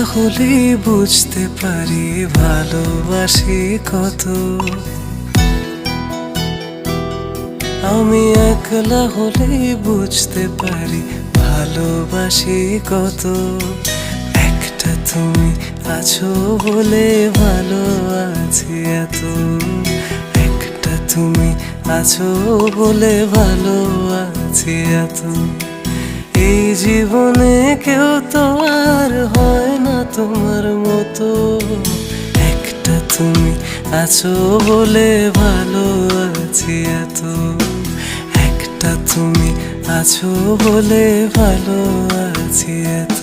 হলেই বুঝতে পারি ভালোবাসি কত। আমি একলা হলেই বুঝতে পারি ভালোবাসি কত। একটা তুমি আছো বলে ভালো আছি এত। একটা তুমি আছো বলে ভালো আছি এত। এই জীবনে কেউ তো আর হয় না তোমার মতো। একটা তুমি আছো বলে ভালো আছি এত। একটা তুমি আছো বলে ভালো আছি এত।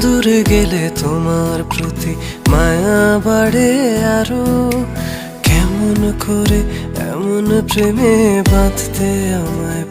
দূরে গেলে তোমার প্রতি মায়া বাড়ে আরো। কেমন করে এমন প্রেমে বাঁধতে আমায়